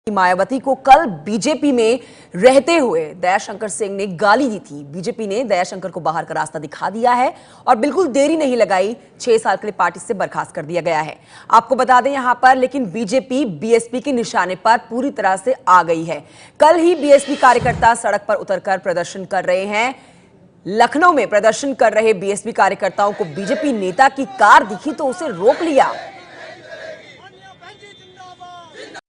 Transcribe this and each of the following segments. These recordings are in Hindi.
मायावती को कल बीजेपी में रहते हुए दयाशंकर सिंह ने गाली दी थी। बीजेपी ने दयाशंकर को बाहर का रास्ता दिखा दिया है और बिल्कुल देरी नहीं लगाई, 6 साल के लिए पार्टी से बर्खास्त कर दिया गया है। आपको बता दें यहां पर, लेकिन बीजेपी बीएसपी के निशाने पर पूरी तरह से आ गई है। कल ही बीएसपी कार्यकर्ता सड़क पर उतरकर प्रदर्शन कर रहे हैं। लखनऊ में प्रदर्शन कर रहे बीएसपी कार्यकर्ताओं को बीजेपी नेता की कार दिखी तो उसे रोक लिया।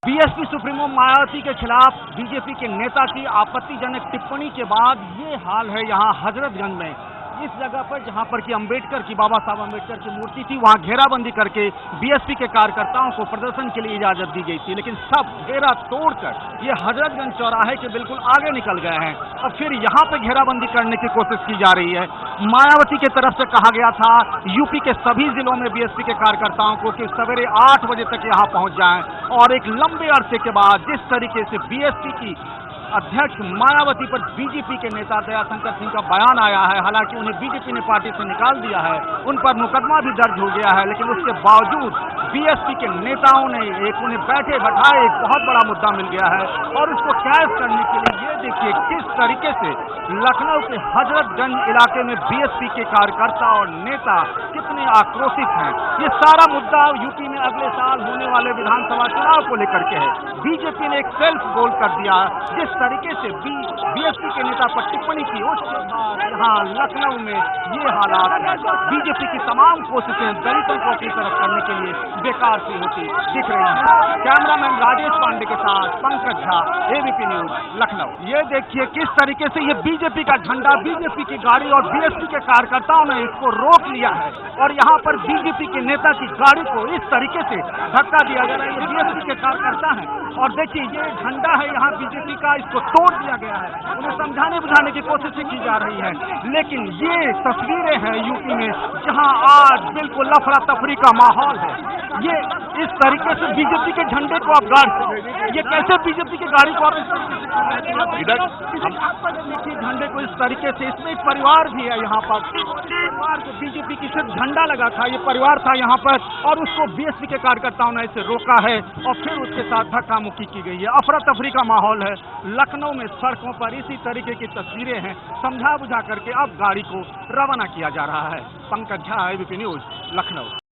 बीएसपी सुप्रीमो मायावती के खिलाफ बीजेपी के नेता की आपत्तिजनक टिप्पणी के बाद ये हाल है यहाँ हजरतगंज में। इस जगह पर जहाँ पर कि अंबेडकर की, बाबा साहब अंबेडकर की मूर्ति थी, वहाँ घेराबंदी करके बीएसपी के कार्यकर्ताओं को प्रदर्शन के लिए इजाजत दी गई थी, लेकिन सब घेरा तोड़कर ये हजरतगंज चौराहे के बिल्कुल आगे निकल गए हैं और फिर यहाँ पे घेराबंदी करने की कोशिश की जा रही है। मायावती की तरफ से कहा गया था यूपी के सभी जिलों में बीएसपी के कार्यकर्ताओं को कि सवेरे 8 बजे तक यहाँ पहुंच जाएं, और एक लंबे अरसे के बाद जिस तरीके से बीएसपी की अध्यक्ष मायावती पर बीजेपी के नेता दयाशंकर सिंह का बयान आया है, हालांकि उन्हें बीजेपी ने पार्टी से निकाल दिया है, उन पर मुकदमा भी दर्ज हो गया है, लेकिन उसके बावजूद बीएसपी के नेताओं ने उन्हें बैठे बैठाए एक बहुत बड़ा मुद्दा मिल गया है। और उसको कैश करने के लिए ये देखिए किस तरीके से लखनऊ के हजरतगंज इलाके में बीएसपी के कार्यकर्ता और नेता कितने आक्रोशित हैं। ये सारा मुद्दा यूपी में अगले साल होने वाले विधानसभा चुनाव को लेकर के है। बीजेपी ने एक सेल्फ गोल कर दिया। जिस तरीके से बीएसपी के नेता पर टिप्पणी की, उसके बाद यहाँ लखनऊ में ये हालात, बीजेपी की तमाम कोशिशें दलितों को अपनी तरफ करने के लिए बेकार सी होती दिख रही है। कैमरामैन राजेश पांडे के साथ पंकज झा, एबीपी न्यूज, लखनऊ। ये देखिए किस तरीके से ये बीजेपी का झंडा, बीजेपी की गाड़ी और बीएसपी के कार्यकर्ताओं ने इसको रोक लिया है और यहाँ पर बीजेपी के नेता की गाड़ी को इस तरीके से धक्का दिया जा रहा है। ये बीएसपी के कार्यकर्ता हैं और देखिए ये झंडा है यहाँ बीजेपी का, इसको तोड़ दिया गया है। उन्हें समझाने बुझाने की कोशिशें की जा रही है, लेकिन ये तस्वीरें हैं यूपी में जहां आज बिल्कुल लफड़ा तफरी का माहौल है। ये इस तरीके से बीजेपी के झंडे को आप गाड़ी, ये कैसे बीजेपी की गाड़ी को आप इस तरीके से झंडे को इस तरीके से, इसमें एक परिवार भी है यहाँ पर, परिवार को बीजेपी की सिर्फ झंडा लगा था, ये परिवार था यहाँ पर और उसको बीएसपी के कार्यकर्ताओं ने इसे रोका है और फिर उसके साथ धक्का मुक्की की गई है। अफरा तफरी का माहौल है लखनऊ में, सड़कों पर इसी तरीके की तस्वीरें हैं। समझा बुझा करके अब गाड़ी को रवाना किया जा रहा है। Pankaj Jha, ABP news, Lucknow.